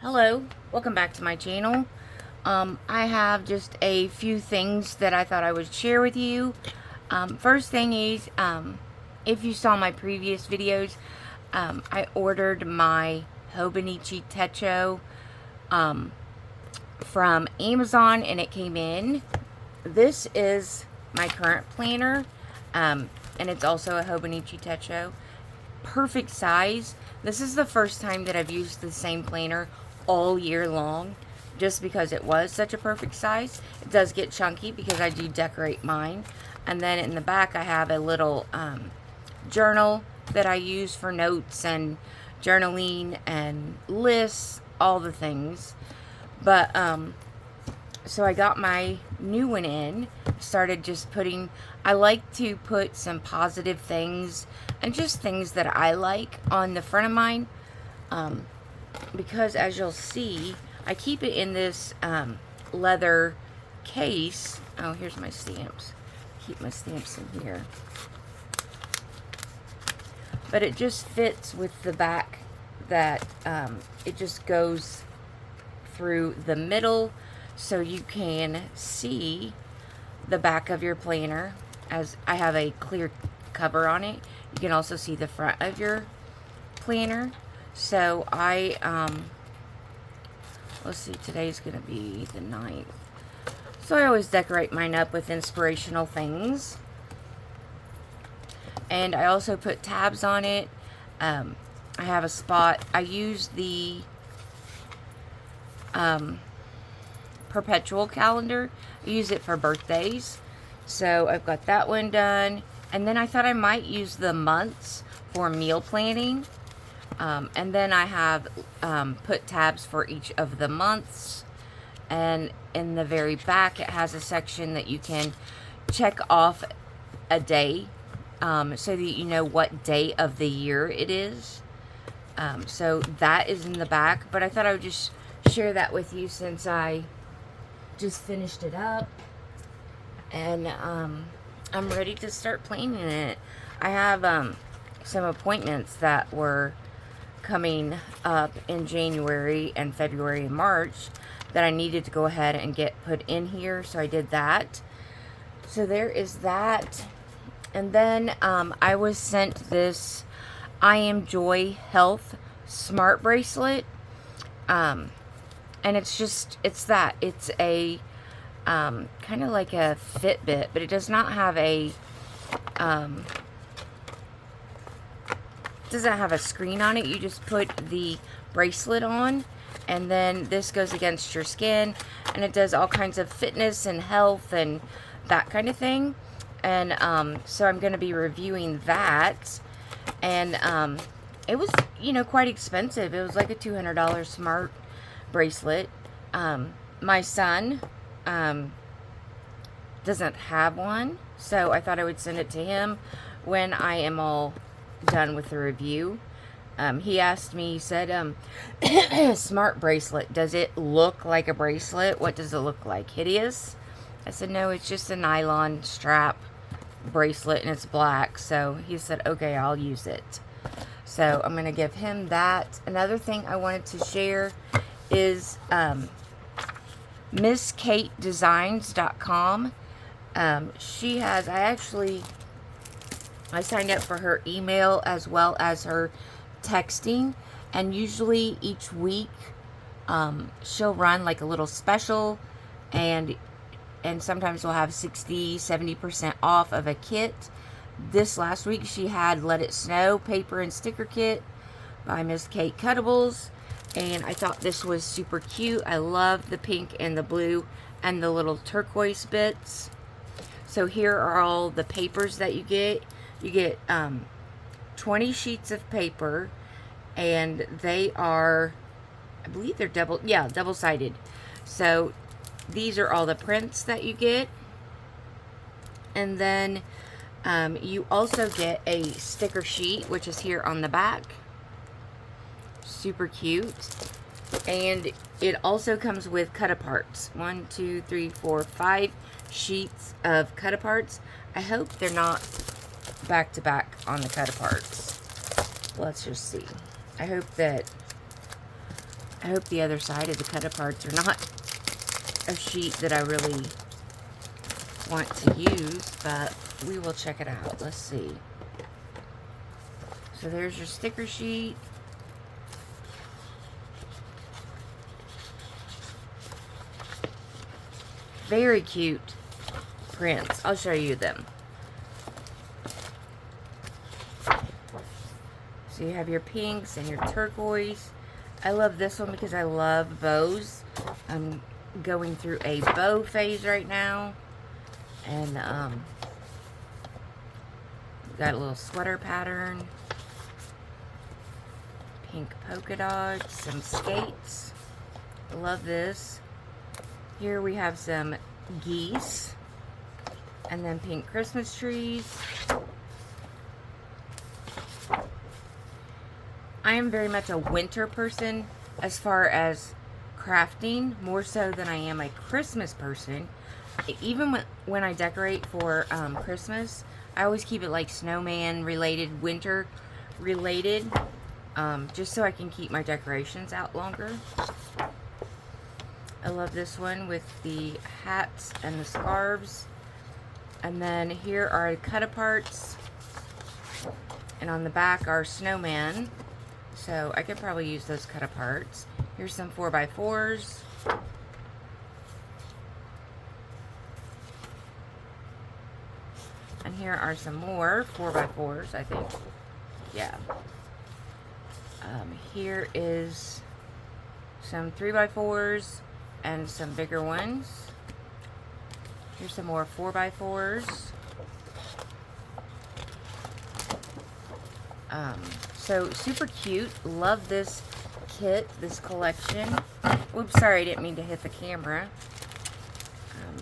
Hello, welcome back to my channel. I have just a few things that I thought I would share with you. First thing is, if you saw my previous videos, I ordered my Hobonichi Techo from Amazon and it came in. This is my current planner, and it's also a Hobonichi Techo. Perfect size. This is the first time that I've used the same planner all year long, just because it was such a perfect size. It does get chunky because I do decorate mine. And then in the back I have a little journal that I use for notes and journaling and lists, all the things. But so I got my new one in, started just putting, I like to put some positive things and just things that I like on the front of mine, because as you'll see, I keep it in this leather case. Oh, here's my stamps. Keep my stamps in here. But it just fits with the back that it just goes through the middle, so you can see the back of your planner, as I have a clear cover on it. You can also see the front of your planner. So let's see, today's gonna be the 9th. So I always decorate mine up with inspirational things. And I also put tabs on it. I have a spot. I use the perpetual calendar. I use it for birthdays. So I've got that one done. And then I thought I might use the months for meal planning. And then I have put tabs for each of the months. And in the very back it has a section that you can check off a day, so that you know what day of the year it is. So that is in the back. But I thought I would just share that with you since I just finished it up, and I'm ready to start planning it. I have some appointments that were coming up in January and February and March that I needed to go ahead and get put in here, so I did that. So there is that. And then I was sent this I Am Joy Health smart bracelet. And it's just, it's a kind of like a Fitbit, but it does not have a doesn't have a screen on it. You just put the bracelet on, and then this goes against your skin, and it does all kinds of fitness and health and that kind of thing. And so I'm going to be reviewing that. And it was, you know, quite expensive. It was like a $200 smart bracelet. My son doesn't have one, so I thought I would send it to him when I am all done with the review. He asked me, he said, smart bracelet, does it look like a bracelet? What does it look like? Hideous? I said, no, it's just a nylon strap bracelet and it's black. So he said, okay, I'll use it. So I'm going to give him that. Another thing I wanted to share is MissKateDesigns.com. She has, I signed up for her email as well as her texting, and usually each week she'll run like a little special, and sometimes we'll have 60-70% off of a kit. This last week she had Let It Snow paper and sticker kit by Miss Kate Cuttables, and I thought this was super cute. I love the pink and the blue and the little turquoise bits. So here are all the papers that you get. You get 20 sheets of paper, and they are, I believe they're double-sided. So these are all the prints that you get. And then you also get a sticker sheet, which is here on the back. Super cute. And it also comes with cut-aparts. 1, 2, 3, 4, 5 sheets of cut-aparts. I hope they're not back-to-back on the cut-aparts. Let's just see. I hope I hope the other side of the cut-aparts are not a sheet that I really want to use, but we will check it out. Let's see. So there's your sticker sheet. Very cute prints. I'll show you them. So you have your pinks and your turquoise. I love this one because I love bows. I'm going through a bow phase right now. And got a little sweater pattern. Pink polka dots, some skates. I love this. Here we have some geese. And then pink Christmas trees. I am very much a winter person as far as crafting, more so than I am a Christmas person. Even when I decorate for Christmas, I always keep it like snowman related, winter related, just so I can keep my decorations out longer. I love this one with the hats and the scarves. And then here are cut-aparts. And on the back are snowmen. So I could probably use those cut-aparts. Here's some 4x4s. And here are some more 4x4s, I think. Yeah. Here is some 3x4s and some bigger ones. Here's some more 4x4s. So super cute. Love this kit, this collection. Oops, sorry, I didn't mean to hit the camera.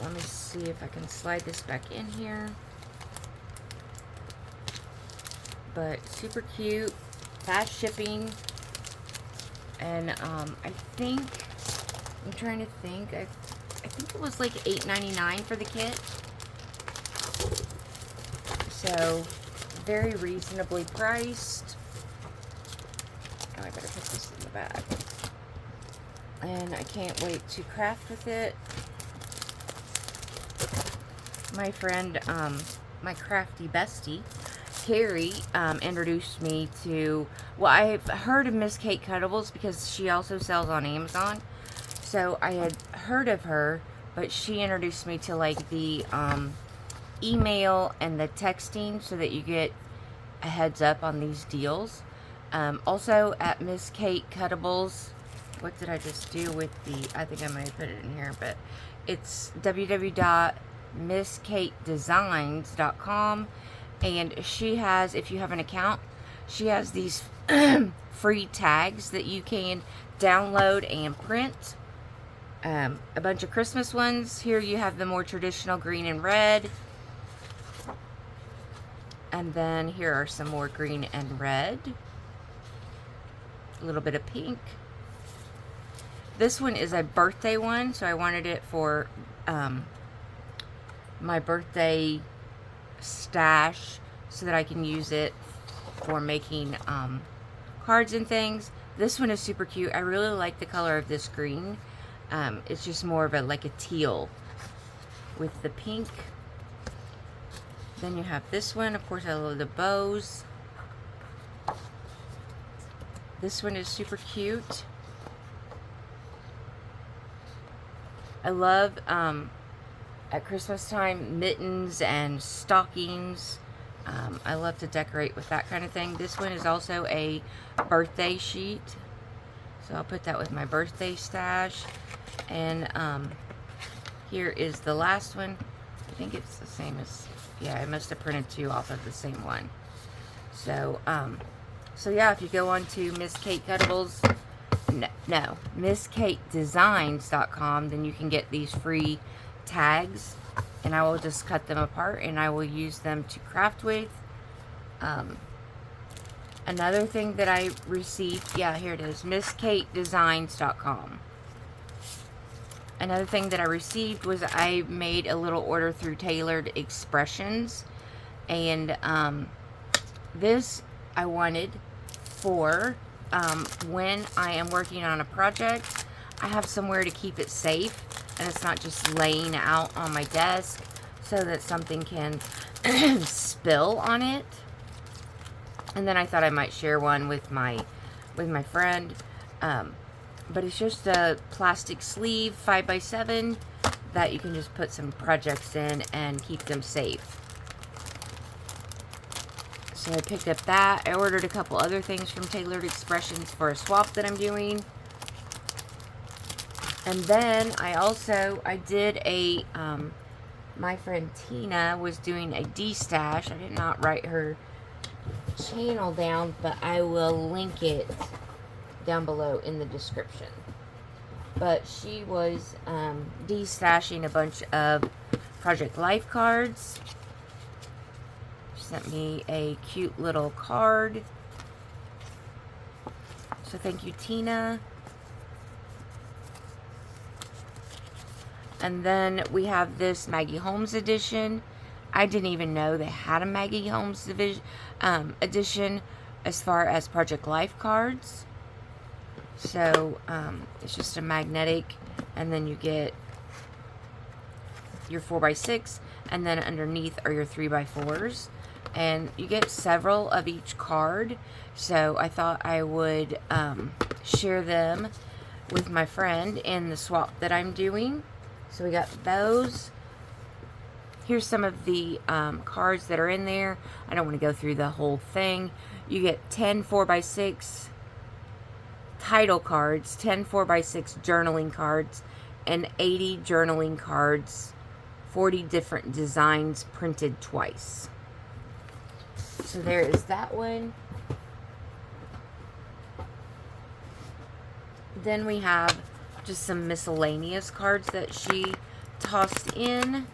Let me see if I can slide this back in here. But super cute, fast shipping, and I think, I'm trying to think, I think it was like $8.99 for the kit. So very reasonably priced. Oh, I better put this in the bag. And I can't wait to craft with it. My friend, my crafty bestie, Carrie, introduced me to, well, I've heard of Miss Kate Cuttables because she also sells on Amazon. So I had heard of her, but she introduced me to like the email and the texting so that you get a heads up on these deals. Also at Miss Kate Cuttables, what did I just do with the, I think I might have put it in here, but it's www.misskatedesigns.com, and she has, if you have an account, she has these free tags that you can download and print. A bunch of Christmas ones. Here you have the more traditional green and red. And then here are some more green and red. A little bit of pink. This one is a birthday one, so I wanted it for my birthday stash so that I can use it for making cards and things. This one is super cute. I really like the color of this green. It's just more of a like a teal with the pink. Then you have this one. Of course, I love the bows. This one is super cute. I love at Christmas time mittens and stockings. I love to decorate with that kind of thing. This one is also a birthday sheet, so I'll put that with my birthday stash. And here is the last one. I think it's the same as, yeah, I must have printed two off of the same one. So so yeah, if you go on to Miss Kate Cuttables, no, MissKateDesigns.com, then you can get these free tags, and I will just cut them apart and I will use them to craft with. Another thing that I received, yeah, here it is, MissKateDesigns.com. Another thing that I received was I made a little order through Tailored Expressions, and this I wanted for when I am working on a project, I have somewhere to keep it safe, and it's not just laying out on my desk so that something can spill on it. And then I thought I might share one with my friend. But it's just a plastic sleeve 5x7 that you can just put some projects in and keep them safe. So I picked up that. I ordered a couple other things from Tailored Expressions for a swap that I'm doing. And then I did a, my friend Tina was doing a Destash. I did not write her channel down, but I will link it down below in the description. But she was destashing a bunch of Project Life cards. She sent me a cute little card. So thank you, Tina. And then we have this Maggie Holmes edition. I didn't even know they had a Maggie Holmes edition as far as Project Life cards. So, it's just a magnetic, and then you get your 4x6, and then underneath are your 3x4s. And you get several of each card, so I thought I would share them with my friend in the swap that I'm doing. So we got those. Here's some of the cards that are in there. I don't want to go through the whole thing. You get 10 4x6 title cards, 10 4x6 journaling cards, and 80 journaling cards, 40 different designs printed twice. So there is that one. Then we have just some miscellaneous cards that she tossed in.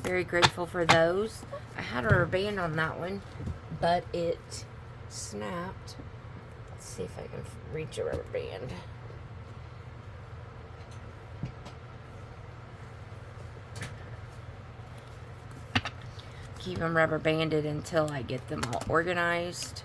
Very grateful for those. I had a rubber band on that one, but it snapped. Let's see if I can reach a rubber band. Keep them rubber banded until I get them all organized.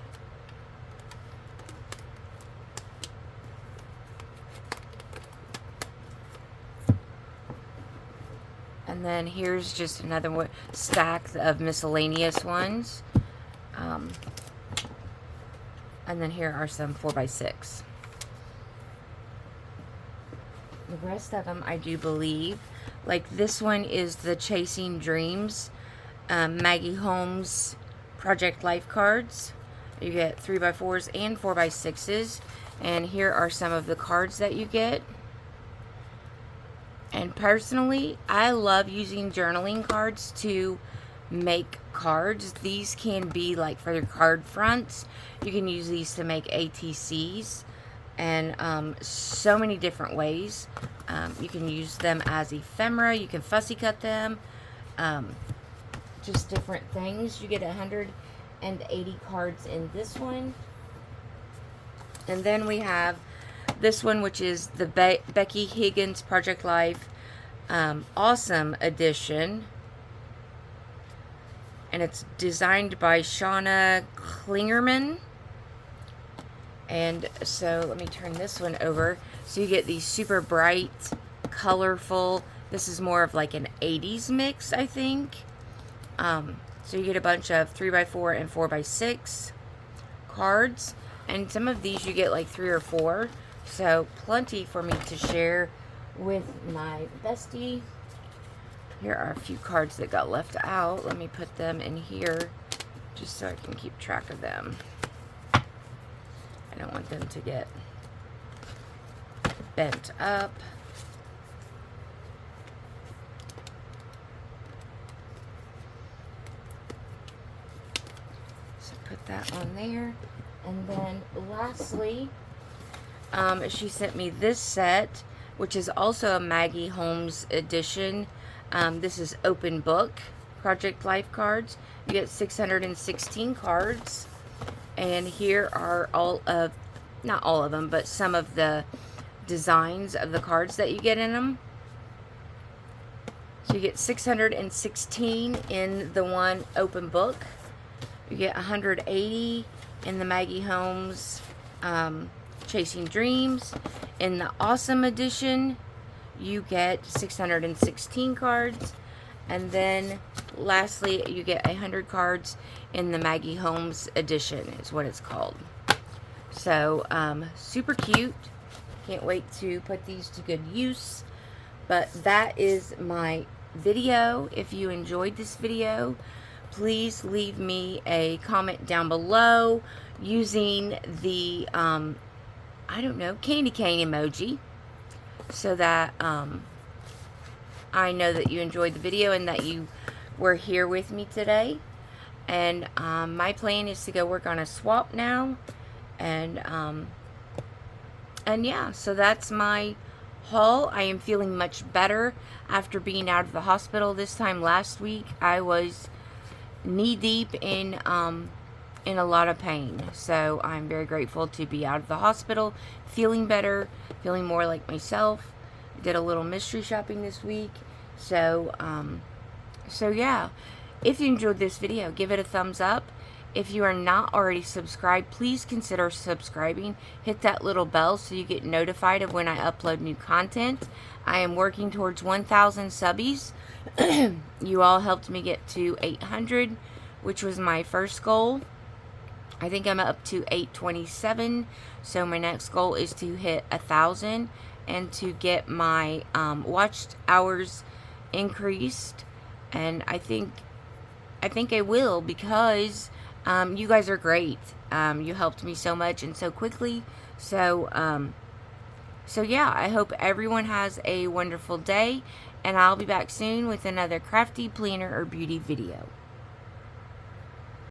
And then here's just another one, stack of miscellaneous ones. And then here are some 4x6. The rest of them, I do believe, like this one is the Chasing Dreams Maggie Holmes Project Life cards. You get 3x4s and 4x6s. And here are some of the cards that you get. And personally, I love using journaling cards to make cards. These can be like for your card fronts. You can use these to make ATCs and so many different ways. You can use them as ephemera. You can fussy cut them. Just different things. You get 180 cards in this one. And then we have this one, which is the Becky Higgins Project Life Awesome Edition. And it's designed by Shauna Klingerman. And so let me turn this one over. So you get these super bright, colorful. This is more of like an 80s mix, I think. So you get a bunch of 3x4 and 4x6 cards. And some of these you get like 3 or 4. So plenty for me to share with my bestie. Here are a few cards that got left out. Let me put them in here just so I can keep track of them. I don't want them to get bent up. So put that on there. And then lastly, she sent me this set, which is also a Maggie Holmes edition. This is open book Project Life cards. You get 616 cards. And here are all of, not all of them, but some of the designs of the cards that you get in them. So you get 616 in the one open book. You get 180 in the Maggie Holmes Chasing Dreams. In the Awesome Edition, you get 616 cards. And then lastly, you get 100 cards in the Maggie Holmes Edition, is what it's called. So, super cute. Can't wait to put these to good use. But that is my video. If you enjoyed this video, please leave me a comment down below using the, I don't know, candy cane emoji, so that I know that you enjoyed the video and that you were here with me today. And my plan is to go work on a swap now. And yeah, so that's my haul. I am feeling much better after being out of the hospital. This time last week, I was knee deep in a lot of pain. So I'm very grateful to be out of the hospital, feeling better, feeling more like myself. Did a little mystery shopping this week. So yeah, if you enjoyed this video, give it a thumbs up. If you are not already subscribed, please consider subscribing. Hit that little bell so you get notified of when I upload new content. I am working towards 1,000 subbies. You all helped me get to 800, which was my first goal. I think I'm up to 827, so my next goal is to hit 1,000 and to get my watched hours increased. And I think I will, because you guys are great. You helped me so much and so quickly. So yeah, I hope everyone has a wonderful day, and I'll be back soon with another crafty, planner, or beauty video.